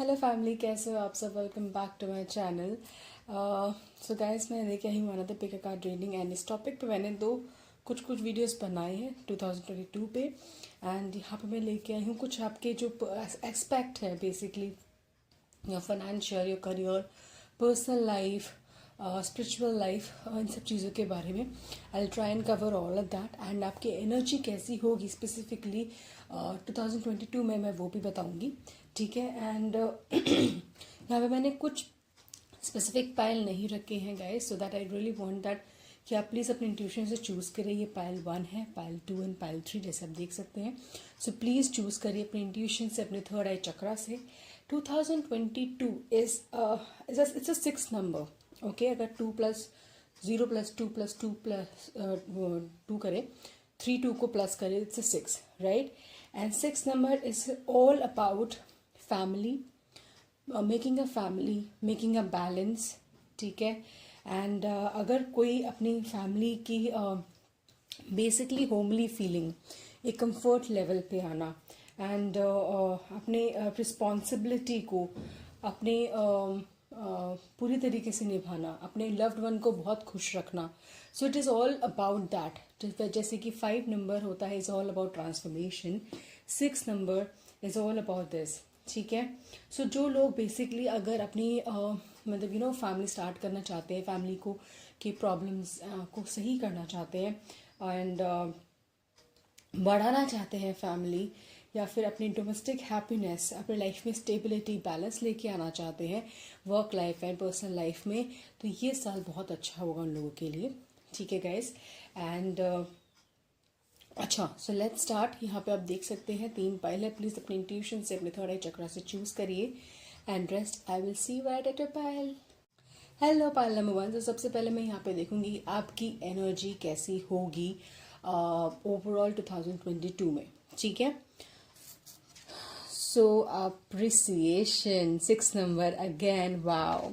Hello family, कैसे हो आप सब। Welcome back to my channel. So guys, मैं लेके आई हूँ another pick a card reading and इस टॉपिक पे मैंने कुछ वीडियोस बनाए हैं 2022 पे। एंड यहाँ पे मैं लेके आई हूँ कुछ आपके जो एक्सपेक्ट है basically your financial, your career, personal life, spiritual life, इन सब चीज़ों के बारे में I try and cover all of that. And आपकी एनर्जी कैसी होगी स्पेसिफिकली 2022 में, मैं वो भी बताऊंगी। ठीक है। एंड यहाँ पे मैंने कुछ स्पेसिफिक पायल नहीं रखे हैं guys, so that I really want that कि आप प्लीज़ अपने इंट्यूशन से चूज़ करें। ये पायल 1 है, पायल 2 एंड पायल 3 जैसे आप देख सकते हैं। सो प्लीज़ चूज़ करिए अपने इंट्यूशन से, अपने थर्ड आई चक्रा से। 2022 is it's a 6 number. Okay, अगर 2 प्लस 0 प्लस 2 प्लस 2 प्लस 2 करें, 3 2 को प्लस करें, it's a 6, right. And 6 number is all about family, making a family, making a balance. ठीक है। एंड अगर कोई अपनी फैमिली की बेसिकली होमली फीलिंग, एक कंफर्ट लेवल पे आना, एंड अपने रिस्पॉन्सिबिलिटी को अपने पूरी तरीके से निभाना, अपने लव्ड वन को बहुत खुश रखना। So it is all about that. जैसे कि 5 नंबर होता है, is all about transformation. 6 number is all about this. ठीक है। सो जो लोग बेसिकली अगर अपनी मतलब फैमिली स्टार्ट करना चाहते हैं, फैमिली को की प्रॉब्लम्स को सही करना चाहते हैं एंड बढ़ाना चाहते हैं फैमिली, या फिर अपनी डोमेस्टिक हैप्पीनेस, अपनी लाइफ में स्टेबिलिटी, बैलेंस लेके आना चाहते हैं work life and personal life में, तो ये साल बहुत अच्छा होगा उन लोगों के लिए। ठीक है गाइस। एंड अच्छा, सो लेट्स स्टार्ट। यहाँ पे आप देख सकते हैं 3 पायल है। प्लीज़ अपने इंट्यूशन से, अपने थर्ड आई चक्रा से चूज़ करिए and rest I will see right at your Payal. Hello pile number 1। तो सबसे पहले मैं यहाँ पे देखूंगी आपकी एनर्जी कैसी होगी ओवरऑल 2022 में। ठीक है। So appreciation 6 number again, wow.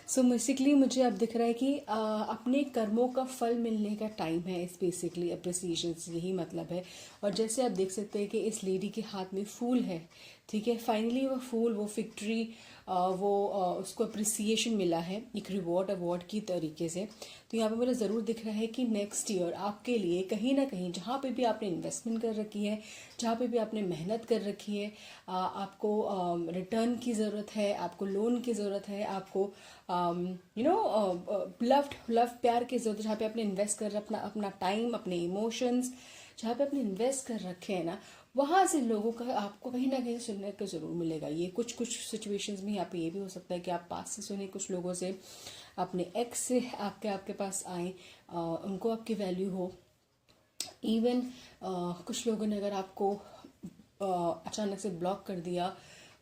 So basically मुझे अब दिख रहा है कि अपने कर्मों का फल मिलने का टाइम है। इस बेसिकली अप्रिसिएशन से यही मतलब है। और जैसे आप देख सकते हैं कि इस लेडी के हाथ में फूल है। ठीक है। फाइनली वो फूल, वो विक्ट्री, उसको अप्रिसिएशन मिला है एक रिवॉर्ड अवार्ड की तरीके से। तो यहाँ पे मुझे ज़रूर दिख रहा है कि नेक्स्ट ईयर आपके लिए कहीं ना कहीं, जहाँ पे भी आपने इन्वेस्टमेंट कर रखी है, जहाँ पे भी आपने मेहनत कर रखी है, आपको रिटर्न की ज़रूरत है, आपको लोन की ज़रूरत है, आपको लव प्यार की ज़रूरत है, जहाँ पे आपने इन्वेस्ट कर अपना टाइम, अपने इमोशंस जहाँ पे आपने इन्वेस्ट कर रखे हैं ना, वहाँ से लोगों का आपको कहीं ना कहीं सुनने को ज़रूर मिलेगा। ये कुछ सिचुएशंस में यहाँ पे ये भी हो सकता है कि आप पास से सुने, कुछ लोगों से, अपने एक्स से आपके पास आए, उनको आपकी वैल्यू हो। इवन कुछ लोगों ने अगर आपको अचानक से ब्लॉक कर दिया,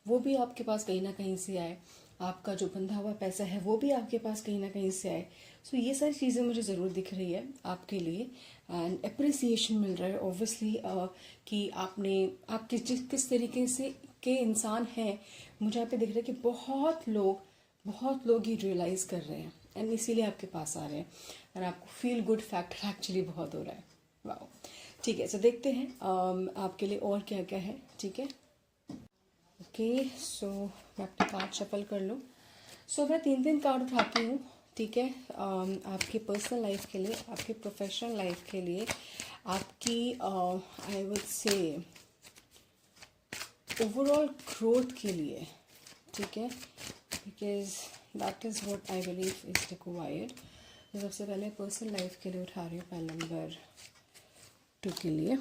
वो भी आपके पास कहीं ना कहीं से आए। आपका जो बंधा हुआ पैसा है वो भी आपके पास कहीं ना कहीं से आए। सो ये सारी चीज़ें मुझे ज़रूर दिख रही है आपके लिए। एंड अप्रिसिएशन मिल रहा है ऑब्वियसली कि आप किस तरीके से के इंसान हैं। मुझे यहाँ पे दिख रहा है कि बहुत लोग ये रियलाइज़ कर रहे हैं एंड इसीलिए आपके पास आ रहे हैं। और आपको फील गुड फैक्टर एक्चुअली बहुत हो रहा है। वाह, ठीक है। सो देखते हैं आपके लिए और क्या क्या है। ठीक है। ओके, सो मैं अपने कार्ड शफल कर लूँ। सो मैं 3 कार्ड उठाती हूँ। ठीक है। आपकी पर्सनल लाइफ के लिए, आपकी प्रोफेशनल लाइफ के लिए, आपकी आई वुड से ओवरऑल ग्रोथ के लिए। ठीक है। Because that is what I believe is required. तो सबसे पहले पर्सनल लाइफ के लिए उठा रही हूँ, पायल नंबर 2 के लिए।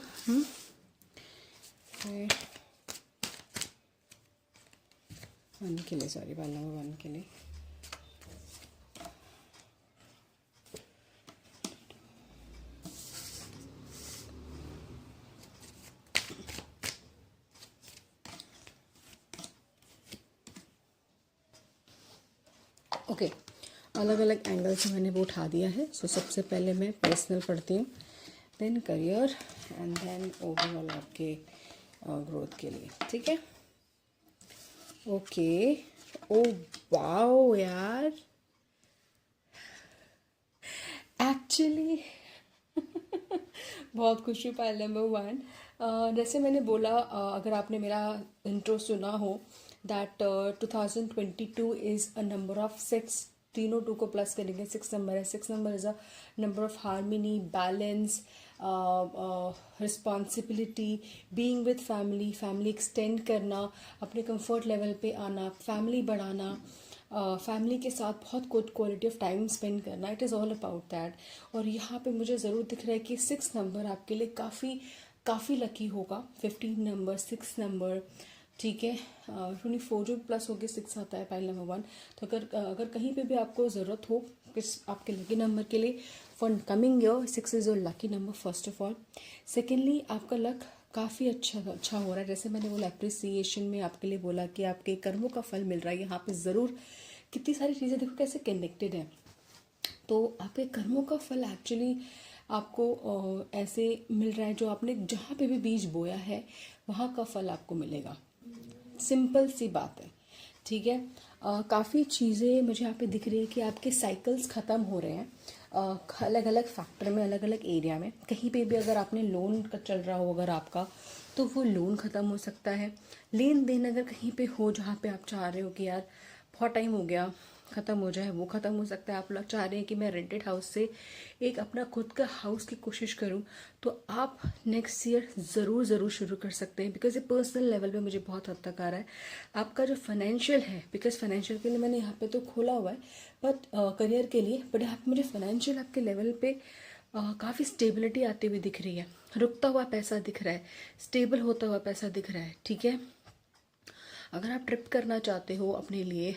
वन के लिए, सॉरी, पायल नंबर 1 के लिए। ओके, अलग अलग एंगल से मैंने वो उठा दिया है। सो सबसे पहले मैं पर्सनल पढ़ती हूँ, then career and then overall आपके ग्रोथ के लिए। ठीक है। ओके। ओ वाओ यार, एक्चुअली बहुत खुशी पायल नंबर 1। जैसे मैंने बोला, अगर आपने मेरा इंट्रो सुना हो that 2022 is a number of six. तीनों टू को प्लस करेंगे, सिक्स नंबर है। Six number is a number of harmony, balance, responsibility, being with family, family extend करना, अपने कंफर्ट लेवल पे आना, फैमिली बढ़ाना, फैमिली के साथ बहुत कुछ क्वालिटी ऑफ टाइम स्पेंड करना। It is all about that. और यहाँ पे मुझे ज़रूर दिख रहा है कि सिक्स नंबर आपके लिए काफ़ी काफ़ी लकी होगा। 15 नंबर, सिक्स नंबर, ठीक है। 24 जो प्लस हो गया, सिक्स आता है पाइल नंबर वन। तो अगर कहीं पे भी आपको ज़रूरत हो किस आपके लकी नंबर के लिए for coming year, six is your lucky number first of all. Secondly, आपका लक काफ़ी अच्छा हो रहा है। जैसे मैंने बोला अप्रिसिएशन में आपके लिए बोला कि आपके कर्मों का फल मिल रहा है। यहाँ पे ज़रूर कितनी सारी चीज़ें देखो कैसे कनेक्टेड है। तो आपके कर्मों का फल एक्चुअली आपको ऐसे मिल रहा है, जो आपने जहाँ पे भी बीज बोया है वहाँ का फल आपको मिलेगा। सिंपल सी बात है, ठीक है। काफ़ी चीज़ें मुझे यहाँ पे दिख रही है कि आपके साइकिल्स ख़त्म हो रहे हैं अलग अलग फैक्टर में, अलग अलग एरिया में। कहीं पे भी अगर आपने लोन का चल रहा हो अगर आपका, तो वो लोन ख़त्म हो सकता है। लेन देन अगर कहीं पे हो जहाँ पे आप चाह रहे हो कि यार बहुत टाइम हो गया ख़त्म हो जाए, वो ख़त्म हो सकता है। आप लोग चाह रहे हैं कि मैं रेंटेड हाउस से एक अपना खुद का हाउस की कोशिश करूं, तो आप नेक्स्ट ईयर ज़रूर शुरू कर सकते हैं। बिकॉज ये पर्सनल लेवल पे मुझे बहुत हद तक आ रहा है। आपका जो फाइनेंशियल है, बिकॉज फाइनेंशियल के लिए मैंने यहाँ पे तो खोला हुआ है, बट करियर के लिए, बट यहाँ पे मुझे फाइनेंशियल आपके लेवल पे काफ़ी स्टेबिलिटी आती हुई दिख रही है। रुकता हुआ पैसा दिख रहा है, स्टेबल होता हुआ पैसा दिख रहा है, ठीक है। अगर आप ट्रिप करना चाहते हो अपने लिए,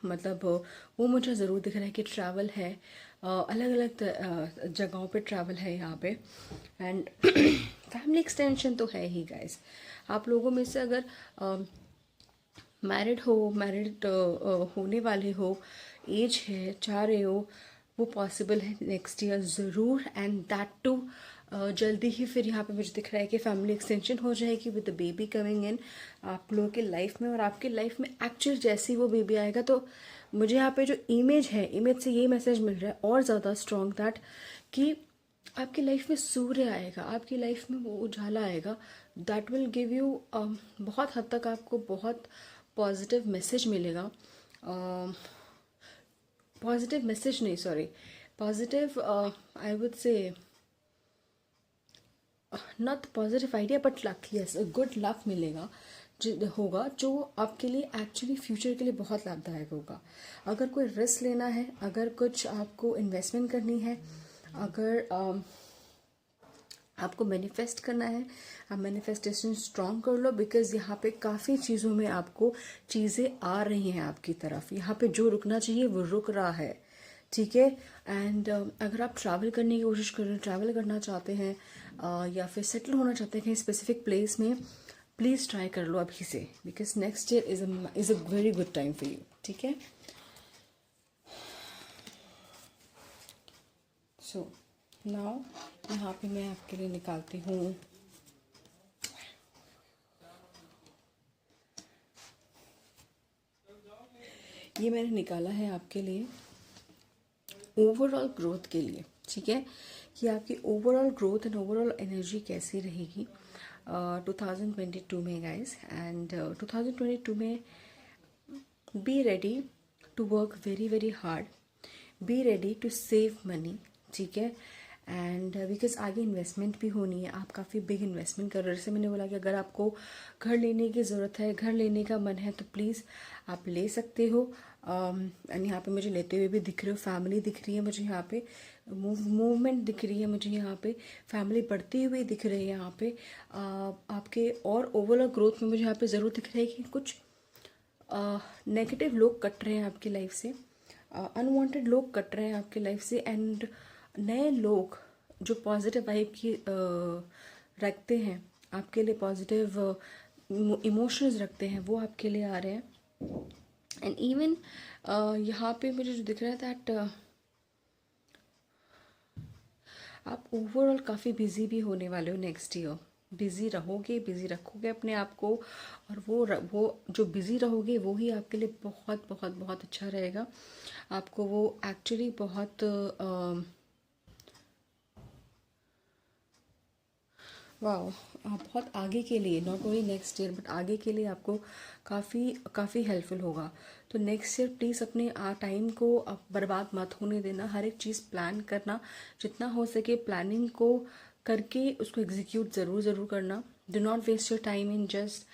मतलब वो मुझे ज़रूर दिख रहा है कि ट्रैवल है, अलग अलग जगहों पे ट्रैवल है यहाँ पे। एंड फैमिली एक्सटेंशन तो है ही गाइस। आप लोगों में से अगर मैरिड होने वाले हो, एज है, चाह रहे हो, वो पॉसिबल है नेक्स्ट ईयर ज़रूर। एंड दैट टू जल्दी ही फिर यहाँ पे मुझे दिख रहा है कि फैमिली एक्सटेंशन हो जाएगी with the baby coming in आप लोगों के लाइफ में। और आपके लाइफ में एक्चुअल जैसे ही वो बेबी आएगा, तो मुझे यहाँ पे जो इमेज है, इमेज से ये मैसेज मिल रहा है और ज़्यादा स्ट्रॉन्ग दैट कि आपकी लाइफ में सूर्य आएगा, आपकी लाइफ में वो उजाला आएगा। दैट विल गिव यू बहुत हद तक आपको बहुत पॉजिटिव मैसेज मिलेगा। पॉजिटिव मैसेज नहीं, सॉरी, पॉजिटिव आई वुड से not positive idea but luck, yes, good luck मिलेगा होगा, जो आपके लिए एक्चुअली फ्यूचर के लिए बहुत लाभदायक होगा। अगर कोई रिस्क लेना है, अगर कुछ आपको इन्वेस्टमेंट करनी है, अगर आपको मैनिफेस्ट करना है, आप मैनिफेस्टेशन स्ट्रॉन्ग कर लो। बिकॉज यहाँ पे काफ़ी चीज़ों में आपको चीज़ें आ रही हैं आपकी तरफ। यहाँ पे जो रुकना चाहिए वो रुक रहा है, ठीक है। एंड अगर आप ट्रैवल करने की कोशिश कर रहे हैं, ट्रैवल करना चाहते हैं, या फिर सेटल होना चाहते हैं कहीं स्पेसिफिक प्लेस में, प्लीज़ ट्राई कर लो अभी से। Because next year is a very good time for you, ठीक है। सो नाउ यहाँ पे मैं आपके लिए निकालती हूँ ये मैंने निकाला है आपके लिए ओवरऑल ग्रोथ के लिए, ठीक है, कि आपकी overall growth and overall energy कैसी रहेगी 2022 में गाइस। एंड 2022 में be ready to work very very hard, be ready to save money, ठीक है। एंड बिकॉज आगे इन्वेस्टमेंट भी होनी है, आप काफ़ी बिग इन्वेस्टमेंट कर रहे हो। जैसे मैंने बोला कि अगर आपको घर लेने की ज़रूरत है, घर लेने का मन है, तो प्लीज़ आप ले सकते हो। एंड यहाँ पे मुझे लेते हुए भी दिख रहे हो, फैमिली दिख रही है मुझे यहाँ पे, मूवमेंट दिख रही है मुझे यहाँ पे, फैमिली बढ़ती हुई दिख रही है यहाँ पे आपके। और ओवरऑल ग्रोथ में मुझे यहाँ पे ज़रूर दिख रहा है कि कुछ नेगेटिव लोग कट रहे हैं आपकी लाइफ से, अनवांटेड लोग कट रहे हैं आपकी लाइफ से। एंड नए लोग जो पॉजिटिव वाइब की रखते हैं आपके लिए, पॉजिटिव इमोशंस रखते हैं, वो आपके लिए आ रहे हैं। एंड इवन यहाँ पे मुझे जो दिख रहा है दैट आप ओवरऑल काफ़ी बिजी भी होने वाले हो नेक्स्ट ईयर। बिजी रहोगे, बिजी रखोगे अपने आप को, और वो जो बिजी रहोगे वो ही आपके लिए बहुत बहुत बहुत अच्छा रहेगा। आपको वो एक्चुअली बहुत वाह, आप बहुत आगे के लिए, not only next year but आगे के लिए आपको काफ़ी हेल्पफुल होगा। तो नेक्स्ट ईयर प्लीज़ अपने टाइम को आप बर्बाद मत होने देना। हर एक चीज़ प्लान करना, जितना हो सके प्लानिंग को करके उसको एग्जीक्यूट ज़रूर करना। Do not waste your time in just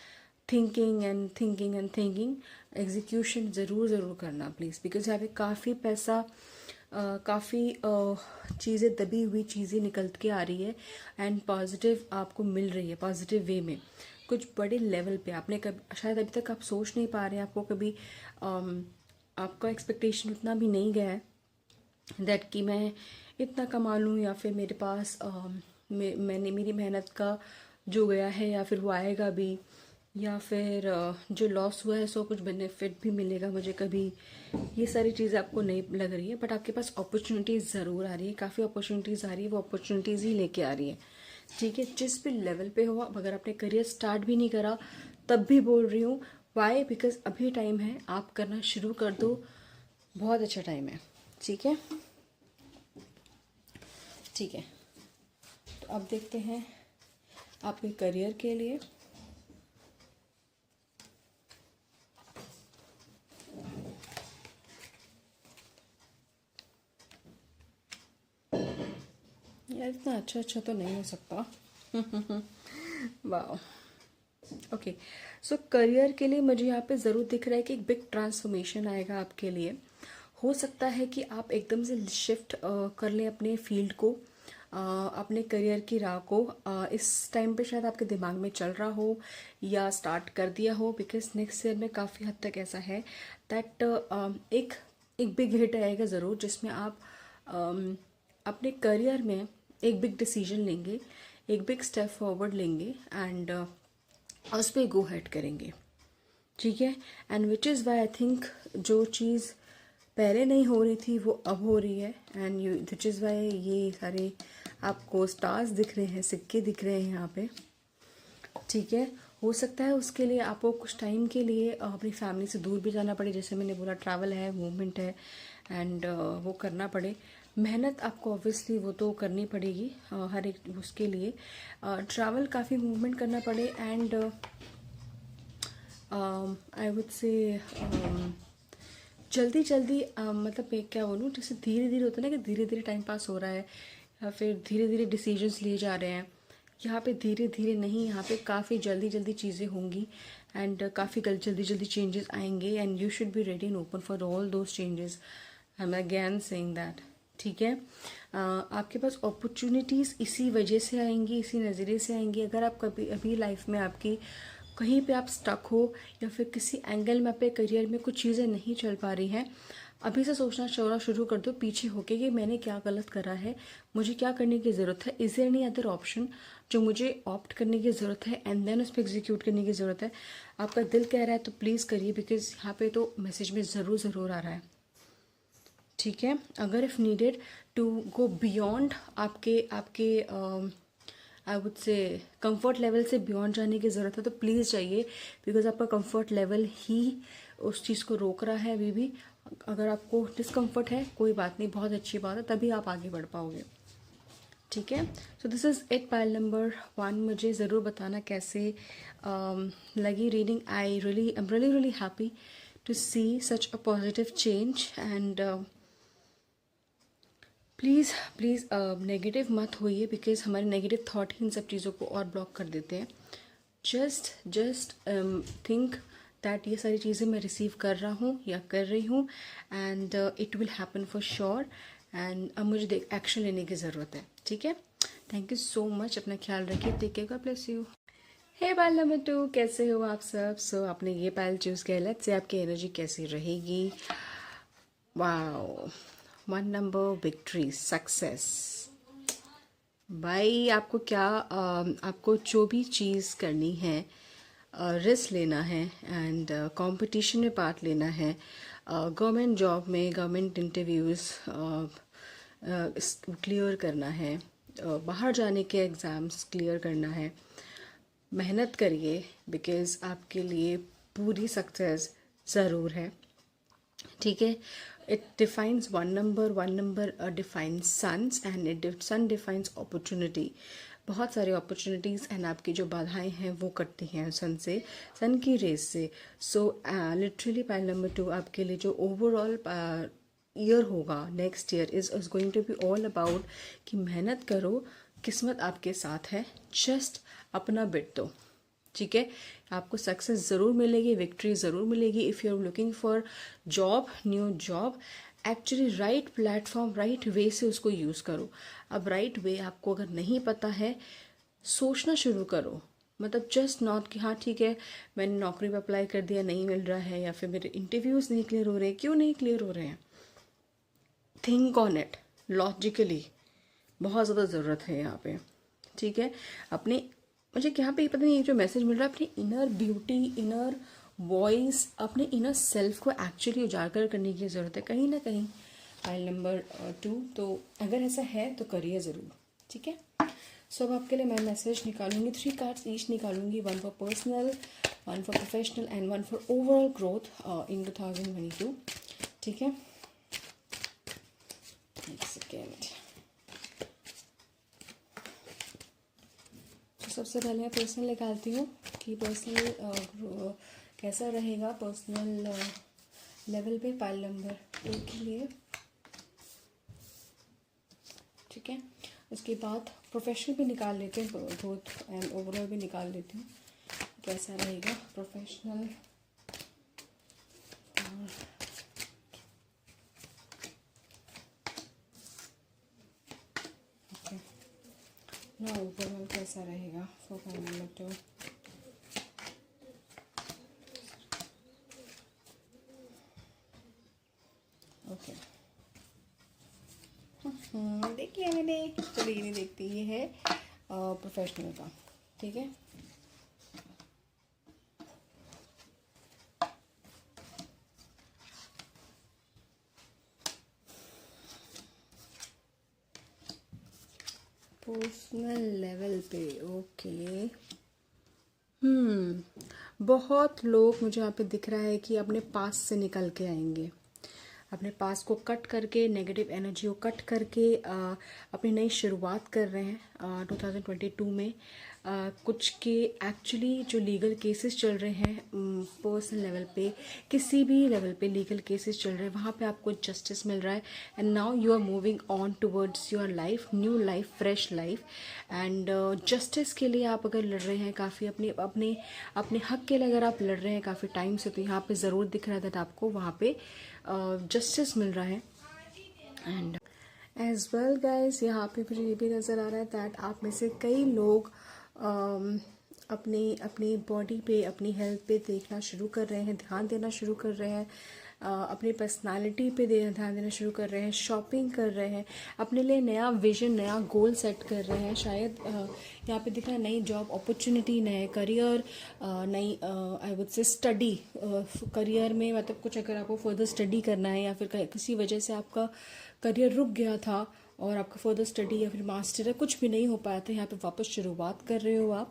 thinking and thinking and thinking. Execution ज़रूर करना प्लीज़, बिकॉज यहाँ पे काफ़ी पैसा, काफ़ी चीज़ें, दबी हुई चीज़ें निकल के आ रही है एंड पॉजिटिव आपको मिल रही है, पॉजिटिव वे में कुछ बड़े लेवल पे। आपने कभी शायद अभी तक आप सोच नहीं पा रहे हैं, आपको कभी आपका एक्सपेक्टेशन उतना भी नहीं गया है दैट कि मैं इतना कमा लूँ, या फिर मेरे पास मैंने मेरी मेहनत का जो गया है या फिर वो आएगा भी, या फिर जो लॉस हुआ है सो कुछ बेनिफिट भी मिलेगा मुझे कभी। ये सारी चीज़ें आपको नहीं लग रही है, बट आपके पास अपॉर्चुनिटीज़ ज़रूर आ रही है, काफ़ी अपॉर्चुनिटीज़ आ रही है, वो अपॉर्चुनिटीज़ ही लेके आ रही है। ठीक है, जिस भी लेवल पे हो, अब अगर आपने करियर स्टार्ट भी नहीं करा तब भी बोल रही हूँ, वाई, बिकॉज अभी टाइम है, आप करना शुरू कर दो, बहुत अच्छा टाइम है। ठीक है, ठीक है। तो अब देखते हैं आपके करियर के लिए। यार इतना अच्छा तो नहीं हो सकता। वाह, ओके। सो करियर के लिए मुझे यहाँ पे ज़रूर दिख रहा है कि एक बिग ट्रांसफॉर्मेशन आएगा आपके लिए। हो सकता है कि आप एकदम से शिफ्ट कर लें अपने फील्ड को, अपने करियर की राह को। इस टाइम पे शायद आपके दिमाग में चल रहा हो या स्टार्ट कर दिया हो, बिकॉज नेक्स्ट ईयर में काफ़ी हद तक ऐसा है दैट एक बिग हिट आएगा ज़रूर, जिसमें आप अपने करियर में एक बिग डिसीजन लेंगे, एक बिग स्टेप फॉरवर्ड लेंगे एंड उस पर गो हेड करेंगे। ठीक है, and which is Y I think जो चीज़ पहले नहीं हो रही थी वो अब हो रही है, and you which is Y ये सारे आपको स्टार्स दिख रहे हैं, सिक्के दिख रहे हैं यहाँ पे। ठीक है, हो सकता है उसके लिए आपको कुछ टाइम के लिए अपनी फैमिली से दूर भी जाना पड़े, जैसे मैंने बोला ट्रैवल है, मूवमेंट है, एंड वो करना पड़े। मेहनत आपको ऑब्वियसली वो तो करनी पड़ेगी हर एक उसके लिए। ट्रैवल, काफ़ी मूवमेंट करना पड़े, एंड आई वुड से जल्दी मतलब मैं क्या बोलूँ, जैसे धीरे धीरे होता है ना कि धीरे धीरे टाइम पास हो रहा है या फिर धीरे धीरे डिसीजंस लिए जा रहे हैं। यहाँ पे धीरे धीरे नहीं, यहाँ पे काफ़ी जल्दी चीज़ें होंगी एंड काफ़ी जल्दी चेंजेस आएंगे, and you should be ready and open for all those changes. I am again saying that. ठीक है, आपके पास अपॉर्चुनिटीज़ इसी वजह से आएंगी, इसी नज़रिए से आएंगी। अगर आप कभी अभी लाइफ में आपकी कहीं पे आप स्टक हो या फिर किसी एंगल में अपने करियर में कुछ चीज़ें नहीं चल पा रही हैं, अभी से सोचना चलना शुरू कर दो पीछे होके कि मैंने क्या गलत करा है, मुझे क्या करने की ज़रूरत है, is there any other option जो मुझे ऑप्ट करने की ज़रूरत है, एंड देन उस पर एग्जीक्यूट करने की ज़रूरत है। आपका दिल कह रहा है तो प्लीज़ करिए, बिकॉज यहाँ पे तो मैसेज में ज़रूर आ रहा है। ठीक है, अगर if needed to go beyond आपके आपके I would say comfort level से बियॉन्ड जाने की ज़रूरत है तो प्लीज़ जाइए, बिकॉज आपका कंफर्ट लेवल ही उस चीज़ को रोक रहा है अभी भी। अगर आपको डिस्कम्फर्ट है कोई बात नहीं, बहुत अच्छी बात है, तभी आप आगे बढ़ पाओगे। ठीक है, so this is it pile number 1। मुझे ज़रूर बताना कैसे लगी reading. I am really happy to see such a positive change, and please negative मत होइए, बिकॉज हमारे नेगेटिव थॉट ही इन सब चीज़ों को और ब्लॉक कर देते हैं। जस्ट थिंक दैट ये सारी चीज़ें मैं रिसीव कर रहा हूँ या कर रही हूँ, and it will happen for sure, and अब मुझे एक्शन लेने की ज़रूरत है। ठीक है, थैंक यू सो मच, अपना ख्याल रखिए, take care, God bless you. Hey pile number 2, कैसे हो आप सब? सो आपने ये पाइल चूज़ किया, लेट्स से आपकी एनर्जी कैसी रहेगी। Wow, 1 number, victory, success. भाई आपको क्या आपको जो भी चीज़ करनी है, रिस्क लेना है, एंड कंपटीशन में पार्ट लेना है, गवर्नमेंट जॉब में गवर्नमेंट इंटरव्यूज़ क्लियर करना है, बाहर जाने के एग्ज़ाम्स क्लियर करना है, मेहनत करिए, बिकॉज़ आपके लिए पूरी सक्सेस ज़रूर है। ठीक है, it defines one number defines suns, and sun defines opportunity. बहुत सारे अपॉर्चुनिटीज़ एंड आपकी जो बाधाएं हैं वो कटती हैं सन से, सन की रेस से. सो लिटरली पाइल नंबर 2 आपके लिए जो ओवरऑल ईयर होगा, next year is going to be all about कि मेहनत करो, किस्मत आपके साथ है, जस्ट अपना बिट दो. ठीक है, आपको सक्सेस ज़रूर मिलेगी, विक्ट्री ज़रूर मिलेगी. If you are looking for job, new job, actually right platform, right way से उसको यूज़ करो. अब राइट वे आपको अगर नहीं पता है, सोचना शुरू करो. मतलब जस्ट नॉट कि हाँ ठीक है मैंने नौकरी पर अप्लाई कर दिया, नहीं मिल रहा है, या फिर मेरे इंटरव्यूज़ नहीं क्लियर हो रहे हैं. क्यों नहीं क्लियर हो रहे हैं? थिंक ऑन इट लॉजिकली, बहुत ज़्यादा ज़रूरत है यहाँ पे. ठीक है, अपने मुझे यहाँ पे पता नहीं, ये जो मैसेज मिल रहा है अपनी इनर ब्यूटी, इनर वॉइस, अपने इनर सेल्फ को एक्चुअली उजागर करने की ज़रूरत है कहीं ना कहीं. फाइल नंबर 2, तो अगर ऐसा है तो करिए ज़रूर. ठीक है, सो अब आपके लिए मैं मैसेज निकालूंगी, 3 कार्ड्स ईच निकालूंगी. 1 for personal, 1 for professional and 1 for overall growth in 2022. ठीक है, एक सेकेंड. सबसे पहले मैं पर्सनल निकालती हूँ कि पर्सनल कैसा रहेगा पर्सनल लेवल पे पाइल नंबर 2 के लिए. ठीक है, उसके बाद प्रोफेशनल भी निकाल लेते हैं, ग्रोथ एंड ओवरऑल भी निकाल लेती हूँ कैसा रहेगा प्रोफेशनल और ना ओवरऑल कैसा रहेगा फॉर पाइल नंबर 2. ओके, देखिए मैंने, चलो ये नहीं देखती, ये है प्रोफेशनल का. ठीक है, पर्सनल लेवल पे. ओके, बहुत लोग मुझे यहाँ पे दिख रहा है कि अपने पास से निकल के आएंगे, अपने पास को कट करके, नेगेटिव एनर्जी को कट करके अपनी नई शुरुआत कर रहे हैं 2022 में. कुछ के एक्चुअली जो लीगल केसेस चल रहे हैं पर्सनल लेवल पे, किसी भी लेवल पे लीगल केसेस चल रहे हैं, वहाँ पे आपको जस्टिस मिल रहा है. And now you are moving on towards your life, new life, fresh life. And justice के लिए आप अगर लड़ रहे हैं काफ़ी, अपने अपने अपने हक के लिए अगर आप लड़ रहे हैं काफ़ी टाइम से, तो यहाँ पे ज़रूर दिख रहा है दैट आपको वहाँ पे जस्टिस मिल रहा है. एंड एज वेल गाइज, यहाँ पे मुझे ये भी नज़र आ रहा है दैट आप में से कई लोग अपनी अपनी बॉडी पे, अपनी हेल्थ पे देखना शुरू कर रहे हैं, ध्यान देना शुरू कर रहे हैं, अपनी पर्सनालिटी पे ध्यान देना शुरू कर रहे हैं, शॉपिंग कर रहे हैं, अपने लिए नया विजन, नया गोल सेट कर रहे हैं. शायद यहाँ पे दिख रहा है नई जॉब अपॉर्चुनिटी, नए करियर, नई आई वुड से स्टडी करियर में. मतलब कुछ अगर आपको फर्दर स्टडी करना है या फिर किसी वजह से आपका करियर रुक गया था और आपका फर्दर स्टडी या फिर मास्टर है कुछ भी नहीं हो पाया था, यहाँ पे वापस शुरुआत कर रहे हो आप.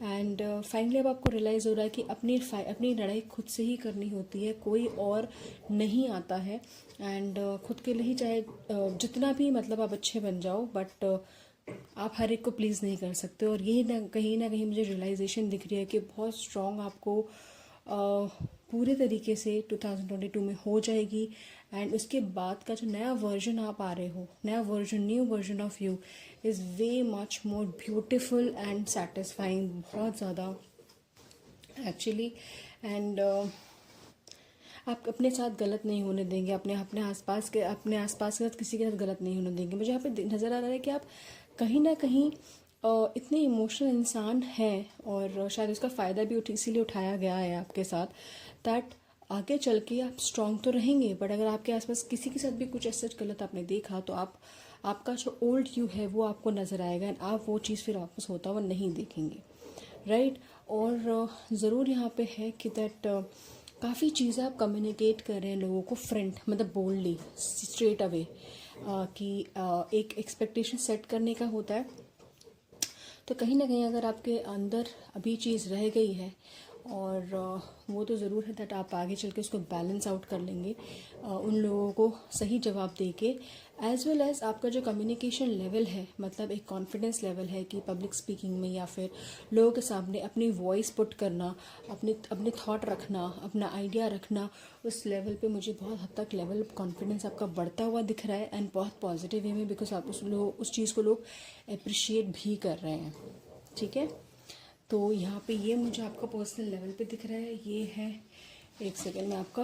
एंड फाइनली अब आपको रियलाइज़ हो रहा है कि अपनी लड़ाई खुद से ही करनी होती है, कोई और नहीं आता है. एंड खुद के लिए ही चाहे जितना भी मतलब आप अच्छे बन जाओ, बट आप हर एक को प्लीज़ नहीं कर सकते. और यही ना कहीं मुझे रियलाइजेशन दिख रही है कि बहुत स्ट्रॉन्ग आपको पूरे तरीके से 2022 में हो जाएगी. एंड उसके बाद का जो नया वर्जन आप आ रहे हो, नया version, new version of you is way much more beautiful and satisfying, बहुत ज़्यादा एक्चुअली. एंड आप अपने साथ गलत नहीं होने देंगे, अपने आसपास के साथ किसी के साथ गलत नहीं होने देंगे. मुझे यहाँ पे नज़र आ रहा है कि आप कहीं ना कहीं इतने इमोशनल इंसान हैं और शायद उसका फ़ायदा भी इसीलिए उठाया गया है आपके साथ, दैट आगे चल के आप स्ट्रॉन्ग तो रहेंगे, बट अगर आपके आसपास किसी के साथ भी कुछ ऐसा गलत आपने देखा तो आपका जो ओल्ड यू है वो आपको नज़र आएगा एंड आप वो चीज़ फिर वापस होता हुआ नहीं देखेंगे, राइट. और ज़रूर यहाँ पे है कि दैट काफ़ी चीज़ें आप कम्युनिकेट कर रहे हैं लोगों को, फ्रंट मतलब बोल्डली, स्ट्रेट अवे, कि एक एक्सपेक्टेशन सेट करने का होता है. तो कहीं ना कहीं अगर आपके अंदर अभी चीज़ रह गई है और वो तो ज़रूर है दैट आप आगे चल के उसको बैलेंस आउट कर लेंगे उन लोगों को सही जवाब दे के, एज वेल एज आपका जो कम्युनिकेशन लेवल है, मतलब एक कॉन्फिडेंस लेवल है कि पब्लिक स्पीकिंग में या फिर लोगों के सामने अपनी वॉइस पुट करना, अपने थॉट रखना, अपना आइडिया रखना, उस लेवल पे मुझे बहुत हद तक लेवल ऑफ कॉन्फिडेंस आपका बढ़ता हुआ दिख रहा है, एंड बहुत पॉजिटिव वे में, बिकॉज आप उस चीज़ को लोग अप्रिशिएट भी कर रहे हैं। ठीक है, तो यहाँ पे ये मुझे आपका पर्सनल लेवल पे दिख रहा है। ये है, एक सेकेंड में आपका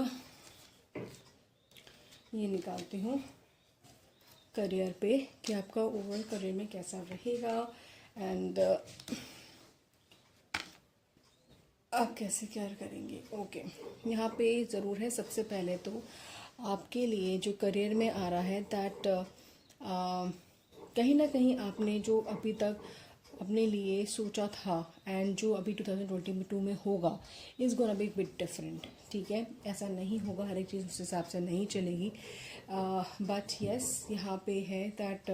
ये निकालती हूँ करियर पे कि आपका ओवरऑल करियर में कैसा रहेगा, एंड आप कैसे क्या करेंगे। ओके, यहाँ पे ज़रूर है, सबसे पहले तो आपके लिए जो करियर में आ रहा है दैट कहीं ना कहीं आपने जो अभी तक अपने लिए सोचा था एंड जो अभी 2022 में होगा is gonna be bit different. ठीक है, ऐसा नहीं होगा, हर एक चीज़ उस हिसाब से नहीं चलेगी, बट यस यहाँ पे है दैट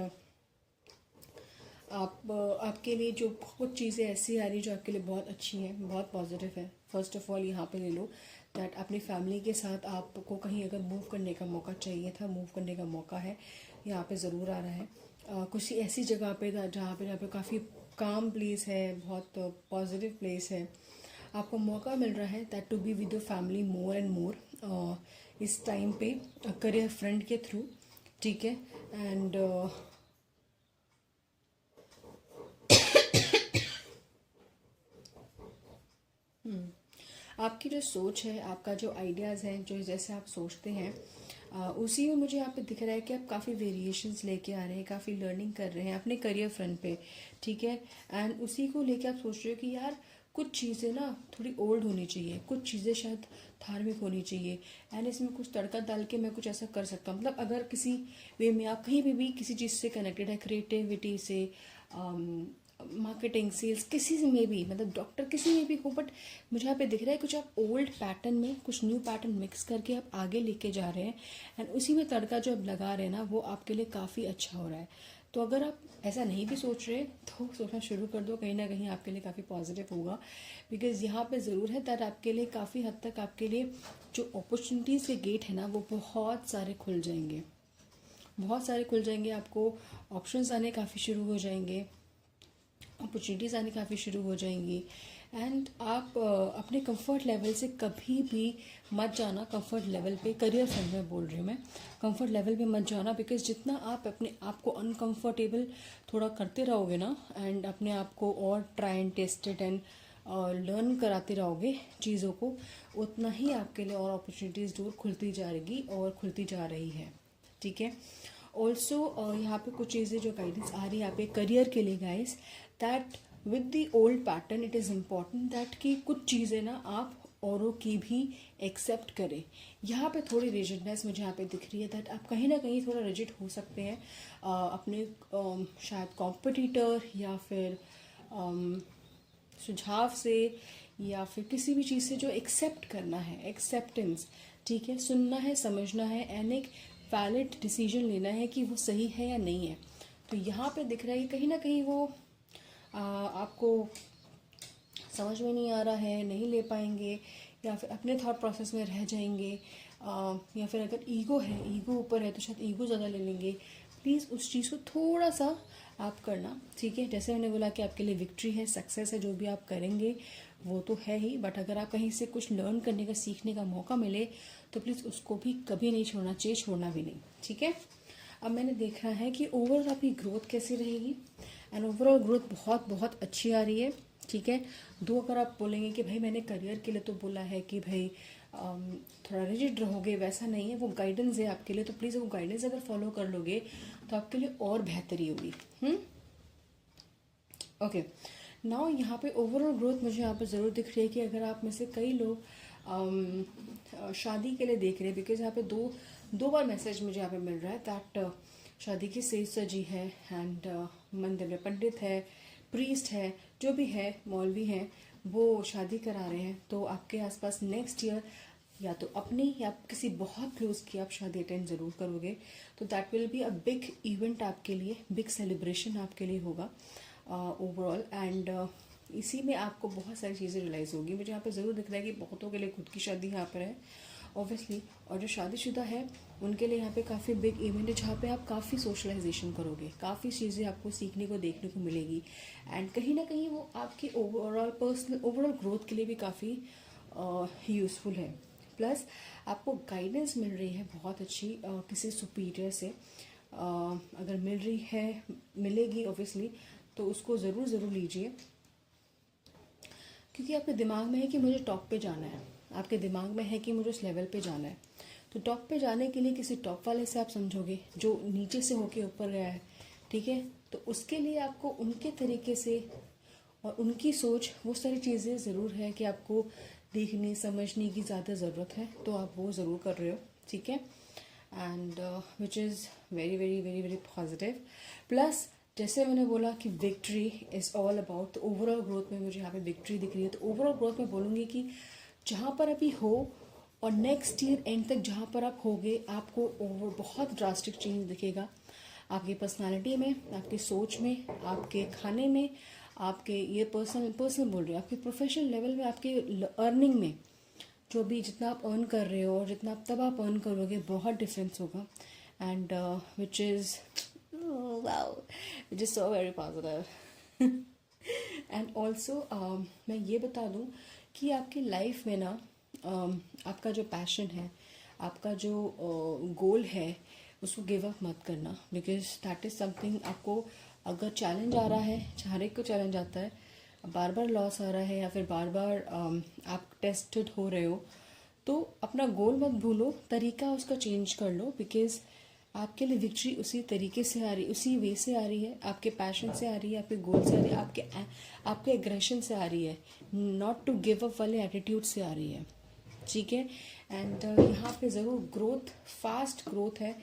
आपके लिए जो कुछ चीज़ें ऐसी आ रही जो आपके लिए बहुत अच्छी हैं, बहुत पॉजिटिव है। फर्स्ट ऑफ ऑल यहाँ पे ले लो दैट अपनी फैमिली के साथ आपको कहीं अगर मूव करने का मौका चाहिए था, मूव करने का मौका है, यहाँ पे ज़रूर आ रहा है। कुछ ऐसी जगह पे जहाँ पे काफ़ी काम प्लेस है, बहुत पॉजिटिव प्लेस है, आपको मौका मिल रहा है that to be with your family more and more इस टाइम पे करियर फ्रेंड के थ्रू। ठीक है, एंड आपकी जो सोच है, आपका जो आइडियाज़ हैं, जो जैसे आप सोचते हैं उसी में मुझे यहाँ पे दिख रहा है कि आप काफ़ी वेरिएशंस लेके आ रहे हैं, काफ़ी लर्निंग कर रहे हैं अपने करियर फ्रंट पे। ठीक है, एंड उसी को लेके आप सोच रहे हो कि यार कुछ चीज़ें ना थोड़ी ओल्ड होनी चाहिए, कुछ चीज़ें शायद धार्मिक होनी चाहिए, एंड इसमें कुछ तड़का डाल के मैं कुछ ऐसा कर सकता हूँ। मतलब अगर किसी वे में आप कहीं भी किसी चीज़ से कनेक्टेड है, क्रिएटिविटी से, मार्केटिंग, सेल्स, किसी में भी, मतलब डॉक्टर किसी में भी हो, बट मुझे यहाँ पे दिख रहा है कुछ आप ओल्ड पैटर्न में कुछ न्यू पैटर्न मिक्स करके आप आगे लेके जा रहे हैं, एंड उसी में तड़का जो आप लगा रहे हैं ना वो आपके लिए काफ़ी अच्छा हो रहा है। तो अगर आप ऐसा नहीं भी सोच रहे तो सोचना शुरू कर दो, कहीं ना कहीं आपके लिए काफ़ी पॉजिटिव होगा, बिकॉज यहाँ पे ज़रूर है दैट आपके लिए काफ़ी हद तक आपके लिए जो अपॉर्चुनिटीज़ के गेट है ना वो बहुत सारे खुल जाएंगे, बहुत सारे खुल जाएंगे, आपको ऑप्शंस आने काफ़ी शुरू हो जाएंगे, अपॉर्चुनिटीज़ आनी काफ़ी शुरू हो जाएंगी, एंड आप अपने कंफर्ट लेवल से कभी भी मत जाना। कंफर्ट लेवल पे, करियर फ्रंट में बोल रही हूँ मैं, कंफर्ट लेवल पे मत जाना, बिकॉज जितना आप अपने आप को अनकंफर्टेबल थोड़ा करते रहोगे ना, एंड अपने आप को और try and tested and learn कराते रहोगे चीज़ों को, उतना ही आपके लिए और अपॉर्चुनिटीज़ डोर खुलती जाएगी और खुलती जा रही है। ठीक है, ऑल्सो यहाँ पे कुछ चीज़ें जो गाइडेंस आ रही है यहाँ पे करियर के लिए guys, that with the old pattern it is important that कि कुछ चीज़ें ना आप औरों की भी एक्सेप्ट करें। यहाँ पे थोड़ी रिजिडनेस मुझे यहाँ पे दिख रही है दैट आप कहीं ना कहीं थोड़ा रिजिड हो सकते हैं अपने शायद कॉम्पिटिटर या फिर सुझाव से, या फिर किसी भी चीज़ से जो एक्सेप्ट करना है, एक्सेप्टेंस। ठीक है, सुनना है, समझना है, एंड एक वैलिड डिसीजन लेना है कि वो सही है या नहीं है। तो यहाँ पे दिख रहा है कि कहीं ना कहीं वो आपको समझ में नहीं आ रहा है, नहीं ले पाएंगे, या फिर अपने थॉट प्रोसेस में रह जाएंगे, या फिर अगर ईगो है, ईगो ऊपर है तो शायद ईगो ज़्यादा ले लेंगे। प्लीज़ उस चीज़ को थोड़ा सा आप करना। ठीक है, जैसे मैंने बोला कि आपके लिए विक्ट्री है, सक्सेस है, जो भी आप करेंगे वो तो है ही, बट अगर आप कहीं से कुछ लर्न करने का, सीखने का मौका मिले तो प्लीज़ उसको भी कभी नहीं छोड़ना चाहिए, छोड़ना भी नहीं। ठीक है, अब मैंने देखा है कि ओवरऑल आपकी ग्रोथ कैसी रहेगी, एंड ओवरऑल ग्रोथ बहुत बहुत अच्छी आ रही है। ठीक है, दो अगर आप बोलेंगे कि भाई मैंने करियर के लिए तो बोला है कि भाई थोड़ा रिजिड रहोगे, वैसा नहीं है, वो गाइडेंस है आपके लिए, तो प्लीज़ वो गाइडेंस अगर फॉलो कर लोगे तो आपके लिए और बेहतरी होगी। ओके, नाउ यहाँ पे ओवरऑल ग्रोथ मुझे यहाँ पे ज़रूर दिख रही है कि अगर आप में से कई लोग शादी के लिए देख रहे हैं, बिकॉज यहाँ पे दो बार मैसेज मुझे यहाँ पे मिल रहा है दैट शादी की सेज सजी है, एंड मंदिर में पंडित है, प्रीस्ट है, जो भी है, मौलवी हैं, वो शादी करा रहे हैं। तो आपके आसपास नेक्स्ट ईयर या तो अपनी या किसी बहुत क्लोज की आप शादी अटेंड ज़रूर करोगे, तो that will be a big event आपके लिए, बिग सेलिब्रेशन आपके लिए होगा ओवरऑल। एंड इसी में आपको बहुत सारी चीज़ें रियलाइज़ होगी। मुझे यहाँ पे ज़रूर दिख रहा है कि बहुतों के लिए खुद की शादी यहाँ पर है ऑब्वियसली, और जो शादीशुदा है उनके लिए यहाँ पे काफ़ी बिग इवेंट है जहाँ पे आप काफ़ी सोशलाइजेशन करोगे, काफ़ी चीज़ें आपको सीखने को देखने को मिलेगी, एंड कहीं ना कहीं वो आपकी ओवरऑल पर्सनल ओवरऑल ग्रोथ के लिए भी काफ़ी यूज़फुल है। प्लस आपको गाइडेंस मिल रही है बहुत अच्छी किसी सुपीरियर से, अगर मिल रही है, मिलेगी ऑब्वियसली, तो उसको ज़रूर ज़रूर लीजिए, क्योंकि आपके दिमाग में है कि मुझे टॉप पे जाना है, आपके दिमाग में है कि मुझे उस लेवल पे जाना है। तो टॉप पे जाने के लिए किसी टॉप वाले से आप समझोगे जो नीचे से होके ऊपर गया है, ठीक है, तो उसके लिए आपको उनके तरीके से और उनकी सोच, वो सारी चीज़ें ज़रूर है कि आपको देखने समझने की ज़्यादा ज़रूरत है, तो आप वो ज़रूर कर रहे हो, ठीक है, and which is very very very very positive. Plus जैसे मैंने बोला कि victory is all about overall growth में मुझे यहाँ पे विक्ट्री दिख रही है, तो ओवरऑल ग्रोथ में बोलूँगी कि जहाँ पर अभी हो और नेक्स्ट ईयर एंड तक जहाँ पर आप होगे, आपको ओवर बहुत ड्रास्टिक चेंज दिखेगा आपकी पर्सनालिटी में, आपकी सोच में, आपके खाने में, आपके ये पर्सनल पर्सनल बोल रही हूँ, आपके प्रोफेशनल लेवल में, आपके अर्निंग में, जो भी जितना आप अर्न कर रहे हो और जितना तब आप अर्न करोगे, बहुत डिफरेंस होगा, and which is wow, which is so very positive. And also मैं ये बता दूँ कि आपकी लाइफ में ना आपका जो पैशन है, आपका जो गोल है, उसको गिव अप मत करना, बिकॉज दैट इज़ समथिंग। आपको अगर चैलेंज आ रहा है, हर एक को चैलेंज आता है, बार बार लॉस आ रहा है या फिर बार बार आप टेस्टेड हो रहे हो, तो अपना गोल मत भूलो, तरीका उसका चेंज कर लो, बिकॉज आपके लिए विक्ट्री उसी तरीके से आ रही, उसी वे से आ रही है, आपके पैशन से आ रही है, आपके गोल से आ रही है, आपके एग्रेशन से आ रही है, नॉट टू गिव अप वाले एटीट्यूड से आ रही है, ठीक है। एंड यहाँ पे ज़रूर ग्रोथ, फास्ट ग्रोथ है,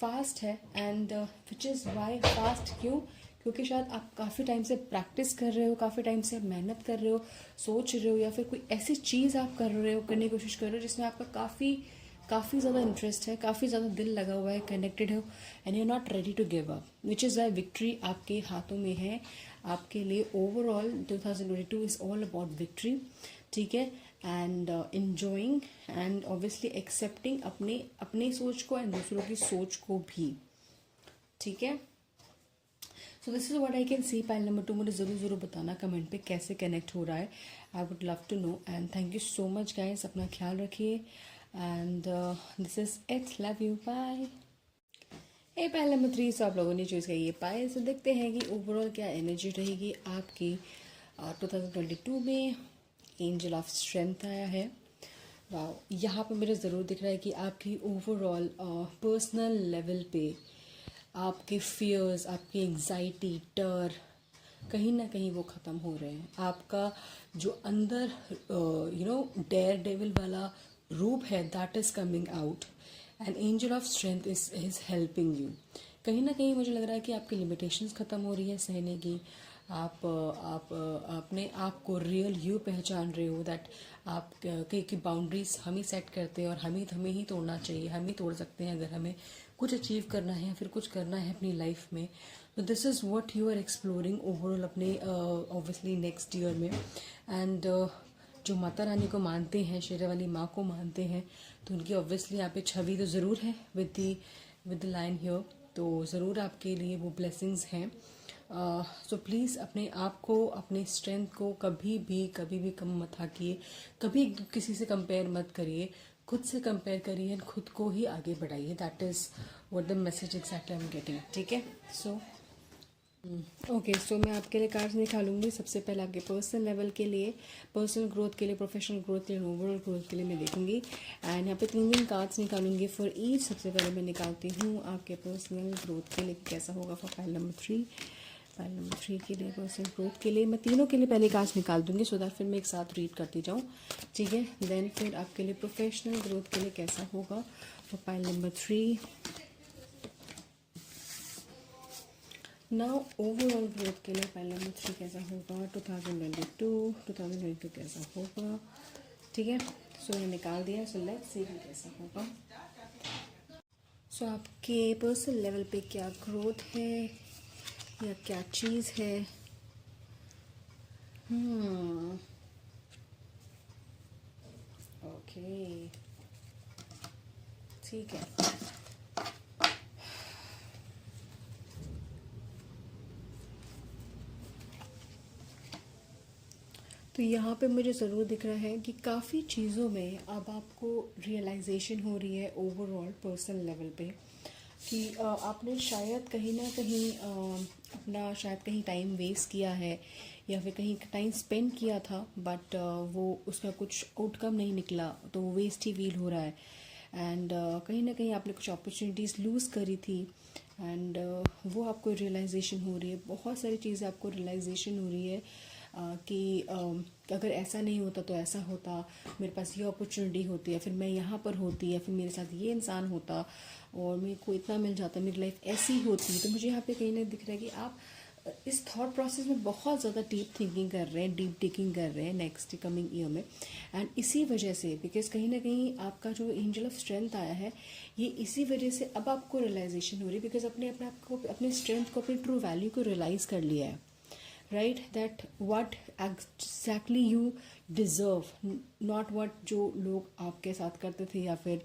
फास्ट है, and which is Y fast, क्यों, क्योंकि शायद आप काफ़ी टाइम से प्रैक्टिस कर रहे हो, काफ़ी टाइम से आप मेहनत कर रहे हो, सोच रहे हो, या फिर कोई ऐसी चीज़ आप कर रहे हो, करने की कोशिश कर रहे हो जिसमें आपका काफ़ी ज़्यादा इंटरेस्ट है, काफ़ी ज़्यादा दिल लगा हुआ है, कनेक्टेड हो, and you are not ready to give up, which is why victory आपके हाथों में है आपके लिए। Overall 2022 is all about victory, ठीक है, and enjoying and obviously accepting अपने सोच को एंड दूसरों की सोच को भी, ठीक है। So this is what I can see. Pile number 2 मुझे ज़रूर बताना कमेंट पे कैसे कनेक्ट हो रहा है, I would love to know, and thank you so much guys, अपना ख्याल रखिए, and this is it, love you, bye. A pile number 3, सो आप लोगों ने चूज़ किया ये पाइल, सो देखते हैं कि ओवरऑल क्या एनर्जी रहेगी आपकी 2022 में। एंजल ऑफ स्ट्रेंथ आया है, वाह, यहाँ पे मुझे ज़रूर दिख रहा है कि आपकी ओवरऑल पर्सनल लेवल पे आपके फियर्स, आपकी एंग्जाइटी, डर, कहीं ना कहीं वो ख़त्म हो रहे हैं। आपका जो अंदर डेयर डेविल वाला रूप है, that is coming out, and angel of strength is helping you. कहीं ना कहीं मुझे लग रहा है कि आपकी लिमिटेशंस ख़त्म हो रही है सहने की, आप अपने आप को रियल यू पहचान रहे हो, दैट आप की बाउंड्रीज हम ही सेट करते हैं और हमें ही तोड़ना चाहिए, हम ही तोड़ सकते हैं अगर हमें कुछ अचीव करना है या फिर कुछ करना है अपनी लाइफ में। तो this is what you are exploring overall अपने ऑब्वियसली नेक्स्ट ईयर में। एंड जो माता रानी को मानते हैं, शेरा वाली माँ को मानते हैं, तो उनकी ऑब्वियसली यहाँ पे छवि तो ज़रूर है विद द लाइन हियर, तो ज़रूर आपके लिए वो ब्लेसिंग्स हैं। सो प्लीज़ अपने आप को, अपने स्ट्रेंथ को कभी भी कम मत आकिए, कभी किसी से कंपेयर मत करिए, खुद से कंपेयर करिए, खुद को ही आगे बढ़ाइए, that is what the message exactly I am getting, ठीक है। सो ओके, सो मैं आपके लिए कार्ड्स निकालूंगी। सबसे पहले आपके पर्सनल लेवल के लिए, पर्सनल ग्रोथ के लिए, प्रोफेशनल ग्रोथ के लिए, ओवरऑल ग्रोथ के लिए मैं देखूंगी, एंड यहाँ पे 3 कार्ड्स निकालूंगी फॉर ईच। सबसे पहले मैं निकालती हूँ आपके पर्सनल ग्रोथ के लिए कैसा होगा for pile number 3। Pile number 3 के लिए पर्सनल ग्रोथ के लिए मैं तीनों के लिए पहले कार्ड्स निकाल दूंगी, सो दैट फिर मैं एक साथ रीड करती जाऊँ, ठीक है। देन फिर आपके लिए प्रोफेशनल ग्रोथ के लिए कैसा होगा for pile number 3। Now overall growth के लिए पाइल नंबर 3 कैसा होगा 2022 कैसा होगा, ठीक है। सो मैंने निकाल दिया, सो लेट्स सी कैसा होगा। सो आपके पर्सनल लेवल पे क्या ग्रोथ है या क्या चीज़ है, ओके, ठीक है। तो यहाँ पे मुझे ज़रूर दिख रहा है कि काफ़ी चीज़ों में अब आपको रियलाइजेशन हो रही है ओवरऑल पर्सनल लेवल पे कि आपने शायद कहीं ना कहीं अपना शायद कहीं टाइम वेस्ट किया है या फिर कहीं टाइम स्पेंड किया था, बट वो उसका कुछ आउटकम नहीं निकला, तो वो वेस्ट ही फील हो रहा है। एंड कहीं ना कहीं आपने कुछ अपॉर्चुनिटीज़ लूज़ करी थी, एंड वो आपको रियलाइजेशन हो रही है। बहुत सारी चीज़ें आपको रियलाइजेशन हो रही है कि अगर ऐसा नहीं होता तो ऐसा होता, मेरे पास ये अपॉर्चुनिटी होती है, फिर मैं यहाँ पर होती, या फिर मेरे साथ ये इंसान होता और मेरे को इतना मिल जाता, मेरी लाइफ ऐसी होती। तो मुझे यहाँ पे कहीं ना दिख रहा है कि आप इस थॉट प्रोसेस में बहुत ज़्यादा डीप थिंकिंग कर रहे हैं, डीप टिकिंग कर रहे हैं नेक्स्ट कमिंग ईयर में। एंड इसी वजह से, बिकॉज कहीं ना कहीं आपका जो एंजल ऑफ स्ट्रेंथ आया है, ये इसी वजह से अब आपको रियलाइजेशन हो रही है, बिकॉज अपने अपने आप को, अपने स्ट्रेंथ को, अपनी ट्रू वैल्यू को रियलाइज़ कर लिया है, right, that what exactly you deserve, not what जो लोग आपके साथ करते थे या फिर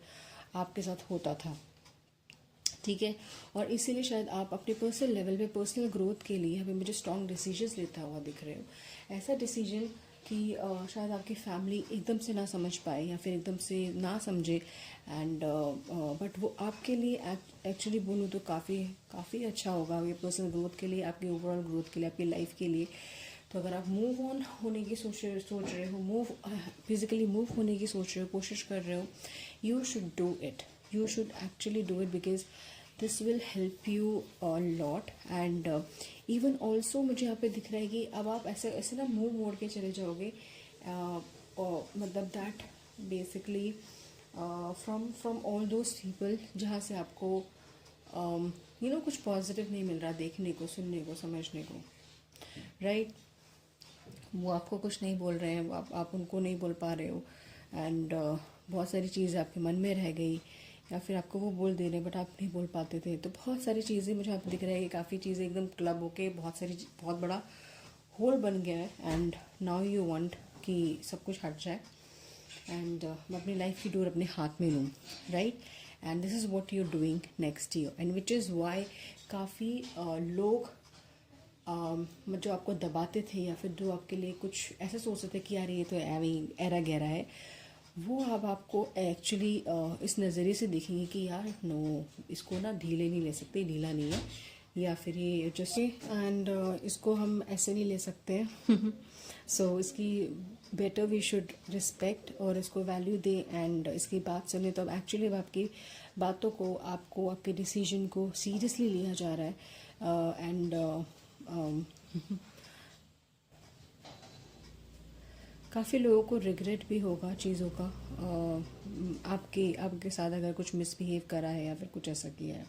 आपके साथ होता था। ठीक है, और इसीलिए शायद आप अपने पर्सनल लेवल पे पर्सनल ग्रोथ के लिए हमें मुझे स्ट्रॉन्ग डिसीजंस लेता हुआ दिख रहे हो। ऐसा डिसीजन कि शायद आपकी फैमिली एकदम से ना समझ पाए या फिर एकदम से ना समझे, एंड बट वो आपके लिए एक्चुअली बोलूँ तो काफ़ी काफ़ी अच्छा होगा ये पर्सनल ग्रोथ के लिए, आपकी ओवरऑल ग्रोथ के लिए, आपकी लाइफ के लिए। तो अगर आप मूव ऑन होने की सोच रहे हो, मूव फिजिकली मूव होने की सोच रहे हो, कोशिश कर रहे हो, you should do it, you should actually do it, because this will help you a lot. And even also मुझे यहाँ पे दिख रहा है कि अब आप ऐसे ऐसे ना मुंह मोड़ के चले जाओगे, मतलब that basically from all those people जहाँ से आपको कुछ पॉजिटिव नहीं मिल रहा देखने को, सुनने को, समझने को, राइट। वो आपको कुछ नहीं बोल रहे हैं, आप उनको नहीं बोल पा रहे हो, एंड बहुत सारी चीज़ें आपके मन में रह गई, या फिर आपको वो बोल दे रहे हैं बट आप नहीं बोल पाते थे। तो बहुत सारी चीज़ें मुझे आपको दिख रहा है कि काफ़ी चीज़ें एकदम क्लब होके बहुत बड़ा होल बन गया है, एंड नाउ यू वांट कि सब कुछ हट जाए, एंड मैं अपनी लाइफ की डोर अपने हाथ में लूँ, right. And this is what you doing next year, and which is Y काफ़ी लोग जो आपको दबाते थे या फिर जो आपके लिए कुछ ऐसे सोचते थे कि यार ये तो एरा गहरा है, वो अब आपको एक्चुअली इस नज़रिए से देखेंगे कि यार नो, इसको ना ढीले नहीं ले सकते, ढीला नहीं है, या फिर ये जैसे, एंड इसको हम ऐसे नहीं ले सकते हैं। सो इसकी बेटर वी शुड रिस्पेक्ट और इसको वैल्यू दें, एंड इसकी बात सुने। तो अब एक्चुअली अब आपकी बातों को, आपको, आपके डिसीजन को सीरियसली लिया जा रहा है, एंड काफ़ी लोगों को रिग्रेट भी होगा चीज़ों का, आपके साथ अगर कुछ मिसबिहेव करा है या फिर कुछ ऐसा किया है।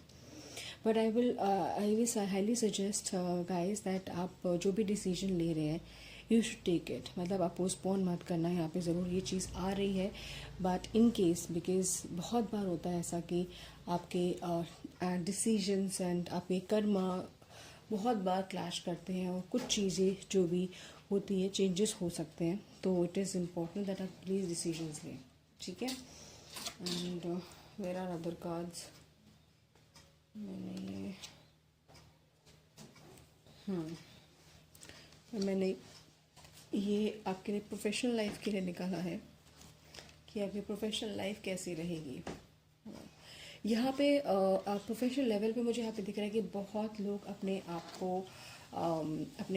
But I will highly suggest guys that आप जो भी डिसीजन ले रहे हैं, यू शुड टेक इट, मतलब आप पोस्टपोन मत करना। यहाँ पे ज़रूर ये चीज़ आ रही है, बट इन केस, बिकॉज बहुत बार होता है ऐसा कि आपके डिसीजंस एंड आपके कर्म बहुत बार क्लैश करते हैं, और कुछ चीज़ें जो भी होती है, चेंजेस हो सकते हैं। तो इट इज़ इम्पॉर्टेंट दैट आप प्लीज़ डिसीजंस लें, ठीक है। And where are other cards, मैंने ये आपके लिए प्रोफेशनल लाइफ के लिए निकाला है कि आपकी प्रोफेशनल लाइफ कैसी रहेगी। यहाँ पे प्रोफेशनल लेवल पे मुझे यहाँ पे दिख रहा है कि बहुत लोग अपने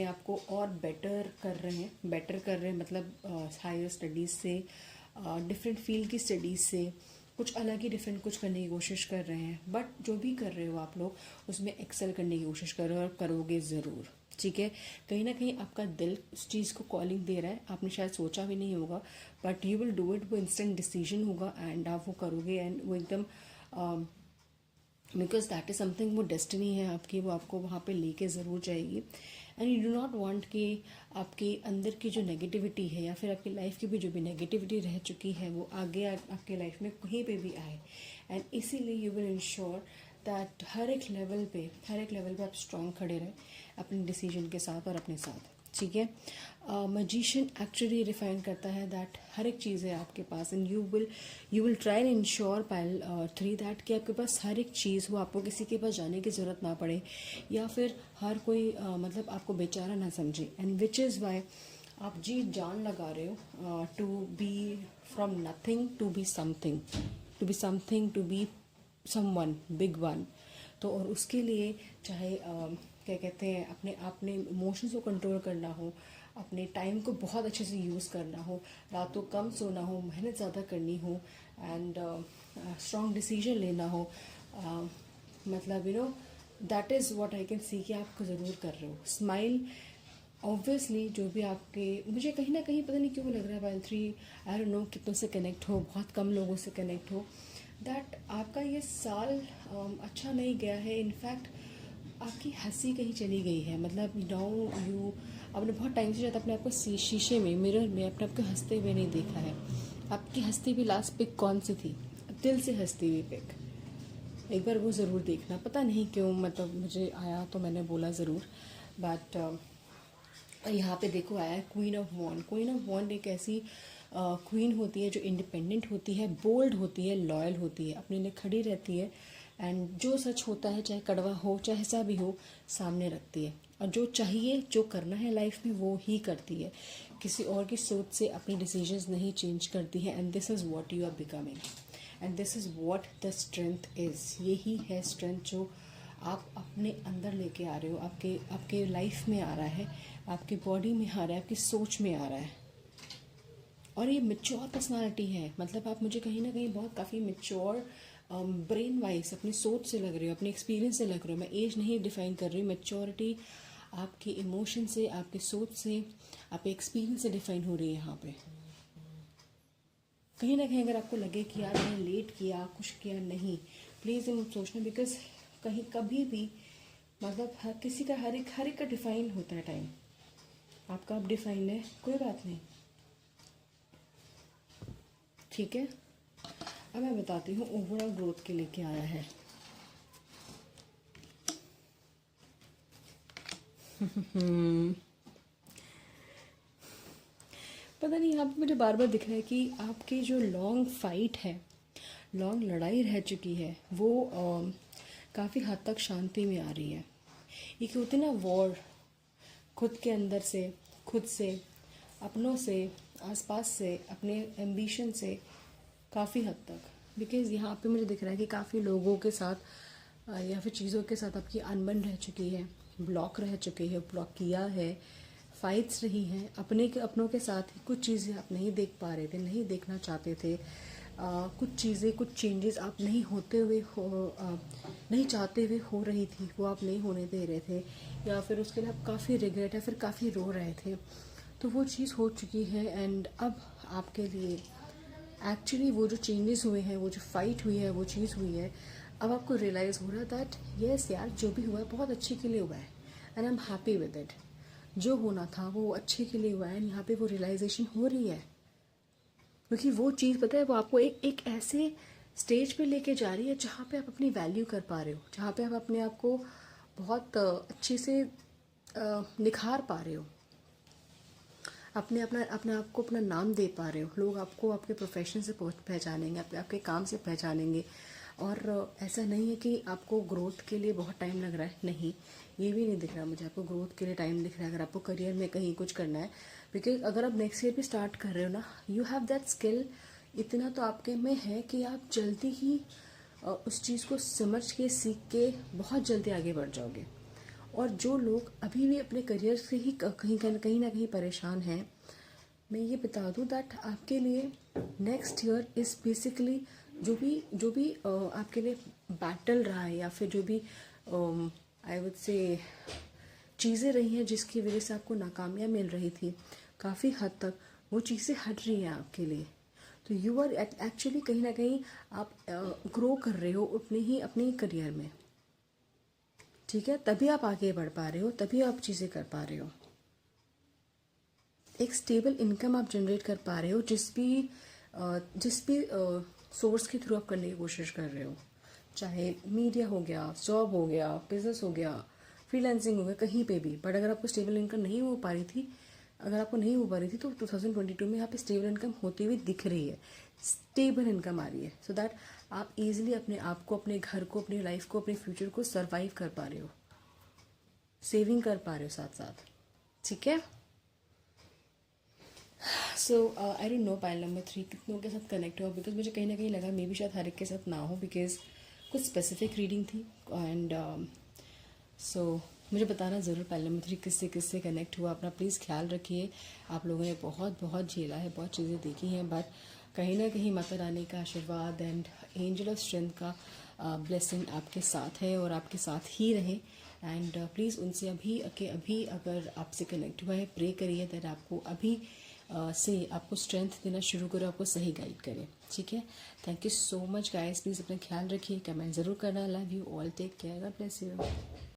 आप को और बेटर कर रहे हैं, मतलब हायर स्टडीज़ से, डिफरेंट फील्ड की स्टडीज़ से कुछ अलग ही डिफरेंट कुछ करने की कोशिश कर रहे हैं। बट जो भी कर रहे हो आप लोग, उसमें एक्सेल करने की कोशिश कर रहे हो और करोगे ज़रूर, ठीक है। कहीं ना कहीं आपका दिल उस चीज़ को कॉलिंग दे रहा है, आपने शायद सोचा भी नहीं होगा, but you will do it. वो इंस्टेंट डिसीजन होगा, एंड आप वो करोगे, एंड वो एकदम बिकॉज दैट इज़ समथिंग, वो डेस्टिनी है आपकी, वो आपको वहाँ पे लेके ज़रूर जाएगी। And you do not want कि आपके अंदर की जो नेगेटिविटी है या फिर आपकी लाइफ की भी जो भी नेगेटिविटी रह चुकी है, वो आगे आपके लाइफ में कहीं पे भी आए। एंड इसीलिए यू विल इंश्योर दैट हर एक लेवल पे आप स्ट्रांग खड़े रहें अपने डिसीजन के साथ और अपने साथ, ठीक है। मजिशियन एक्चुअली रिफाइन करता है दैट हर एक चीज़ है आपके पास, and you will try and ensure pile 3 that कि आपके पास हर एक चीज़ हो, आपको किसी के पास जाने की ज़रूरत ना पड़े, या फिर हर कोई मतलब आपको बेचारा ना समझे। एंड विच इज़ वाई आप जी जान लगा रहे हो to be from nothing to be something, to be someone big one. तो और उसके लिए चाहे क्या कहते हैं, अपने इमोशंस को कंट्रोल करना हो, अपने टाइम को बहुत अच्छे से यूज़ करना हो, रातों कम सोना हो, मेहनत ज़्यादा करनी हो, एंड स्ट्रॉन्ग डिसीजन लेना हो, मतलब you know that is what I can see कि आप ज़रूर कर रहे हो। स्माइल ऑब्वियसली जो भी आपके, मुझे कहीं ना कहीं पता नहीं क्यों लग रहा है पायल 3, आई डोंट नो कितनों से कनेक्ट हो, बहुत कम लोगों से कनेक्ट हो, दैट आपका ये साल अच्छा नहीं गया है। इनफैक्ट आपकी हंसी कहीं चली गई है, मतलब नाउ यू, आपने बहुत टाइम से शायद अपने आपको शीशे में, मिरर में अपने आपको हंसते हुए नहीं देखा है। आपकी हंसती हुई लास्ट पिक कौन सी थी? दिल से हंसती हुई पिक, एक बार वो ज़रूर देखना। पता नहीं क्यों मतलब मुझे आया तो मैंने बोला ज़रूर, बट यहाँ पे देखो आया है queen of wand. Queen of wand एक ऐसी क्वीन होती है जो इंडिपेंडेंट होती है, बोल्ड होती है, लॉयल होती है, अपने लिए खड़ी रहती है, एंड जो सच होता है चाहे कड़वा हो चाहे ऐसा भी हो सामने रखती है, और जो चाहिए जो करना है लाइफ में वो ही करती है, किसी और की सोच से अपनी डिसीजंस नहीं चेंज करती है। And this is what you are becoming, and this is what the strength is. यही है स्ट्रेंथ जो आप अपने अंदर लेके आ रहे हो, आपके लाइफ में आ रहा है, आपकी बॉडी में आ रहा है, आपकी सोच में आ रहा है। और ये मेच्योर पर्सनालिटी है, मतलब आप मुझे कहीं ना कहीं बहुत काफ़ी मेच्योर ब्रेन वाइज अपनी सोच से लग रहे हो, अपने एक्सपीरियंस से लग रहे हो। मैं एज नहीं डिफाइन कर रही हूँ, मेच्योरिटी आपके इमोशन से, आपकी सोच से, आपके एक्सपीरियंस से डिफाइन हो रही है यहाँ पे। कहीं ना कहीं अगर आपको लगे कि यार मैंने लेट किया, कुछ किया, नहीं, प्लीज़ इन सोचना, बिकॉज कहीं कभी भी मतलब हर किसी का हर एक का डिफाइन होता है टाइम। आपका अब डिफाइन है, कोई बात नहीं, ठीक है। अब मैं बताती हूँ ओवरऑल ग्रोथ के लिए क्या आया है। पता नहीं यहाँ पे मुझे बार बार दिख रहा है कि आपकी जो लॉन्ग फाइट है, लॉन्ग लड़ाई रह चुकी है, वो काफ़ी हद तक शांति में आ रही है। ये कि होती ना वॉर, खुद के अंदर से, खुद से, अपनों से, आसपास से, अपने एम्बिशन से, काफ़ी हद तक। बिकॉज़ यहाँ पे मुझे दिख रहा है कि काफ़ी लोगों के साथ या फिर चीज़ों के साथ आपकी अनबन रह चुकी है, ब्लॉक रह चुकी है, ब्लॉक किया है, फाइट्स रही हैं अपनों के साथ ही। कुछ चीज़ें आप नहीं देख पा रहे थे, नहीं देखना चाहते थे, कुछ चीज़ें, कुछ चेंजेस आप नहीं होते हुए नहीं चाहते हुए हो रही थी, वो आप नहीं होने दे रहे थे, या फिर उसके लिए आप काफ़ी रिग्रेट या फिर काफ़ी रो रहे थे। तो वो चीज़ हो चुकी है, एंड अब आपके लिए एक्चुअली वो जो चेंजेस हुए हैं, वो जो फाइट हुई है, वो चीज़ हुई है, अब आपको रियलाइज़ हो रहा है दैट यस यार जो भी हुआ है बहुत अच्छे के लिए हुआ है, and I am happy with it. जो होना था वो अच्छे के लिए हुआ है, एंड यहाँ पे वो रियलाइजेशन हो रही है। क्योंकि वो चीज़ पता है वो आपको एक ऐसे स्टेज पे लेके जा रही है जहाँ पे आप अपनी वैल्यू कर पा रहे हो, जहाँ पे आप अपने आप को बहुत अच्छे से निखार पा रहे हो, अपने आप को अपना नाम दे पा रहे हो। लोग आपको आपके प्रोफेशन से पहचानेंगे, आपके काम से पहचानेंगे। और ऐसा नहीं है कि आपको ग्रोथ के लिए बहुत टाइम लग रहा है, नहीं, ये भी नहीं दिख रहा मुझे आपको ग्रोथ के लिए टाइम दिख रहा है। अगर आपको करियर में कहीं कुछ करना है, बिकॉज अगर आप नेक्स्ट ईयर भी स्टार्ट कर रहे हो ना, यू हैव दैट स्किल, इतना तो आपके में है कि आप जल्दी ही उस चीज़ को समझ के, सीख के बहुत जल्दी आगे बढ़ जाओगे। और जो लोग अभी भी अपने करियर से ही कहीं ना कहीं परेशान हैं, मैं ये बता दूं दैट आपके लिए नेक्स्ट ईयर इज़ बेसिकली जो भी आपके लिए बैटल रहा है, या फिर जो भी आई वुड से चीज़ें रही हैं जिसकी वजह से आपको नाकामियाँ मिल रही थी, काफ़ी हद तक वो चीज़ें हट रही हैं आपके लिए। तो यू आर एक्चुअली कहीं ना कहीं आप ग्रो कर रहे हो अपने करियर में, ठीक है। तभी आप आगे बढ़ पा रहे हो, तभी आप चीज़ें कर पा रहे हो, एक स्टेबल इनकम आप जनरेट कर पा रहे हो, जिस भी सोर्स के थ्रू आप करने की कोशिश कर रहे हो, चाहे मीडिया हो गया, जॉब हो गया, बिजनेस हो गया, फ्रीलांसिंग हो गया, कहीं पे भी। बट अगर आपको स्टेबल इनकम नहीं हो पा रही थी, अगर आपको नहीं हो पा रही थी, तो 2022 में यहाँ पे स्टेबल इनकम होती हुई दिख रही है, स्टेबल इनकम आ रही है, सो दैट आप इजीली अपने आप को, अपने घर को, अपनी लाइफ को, अपने फ्यूचर को सर्वाइव कर पा रहे हो, सेविंग कर पा रहे हो साथ साथ। ठीक है। So I don't know pile number 3 कितनों के साथ कनेक्ट हुआ, बिकॉज मुझे कहीं ना कहीं लगा मे भी शायद हर एक के साथ ना हो, बिकॉज कुछ स्पेसिफिक रीडिंग थी। एंड सो मुझे बताना ज़रूर पाइल नंबर 3 किससे किससे कनेक्ट हुआ। अपना प्लीज़ ख्याल रखिए। आप लोगों ने बहुत बहुत झेला है, बहुत चीज़ें देखी हैं, बट कहीं ना कहीं माता रानी का आशीर्वाद एंड एंजल ऑफ स्ट्रेंथ का ब्लेसिंग आपके साथ है और आपके साथ ही रहे। एंड प्लीज़ उनसे अभी के अभी अगर आपसे कनेक्ट हुआ है, प्रे करिए दैट आपको अभी से आपको स्ट्रेंथ देना शुरू करो, आपको सही गाइड करे। ठीक है। Thank you so much guys. Please अपना ख्याल रखिए, कमेंट ज़रूर करना। Love you all, take care, God bless you.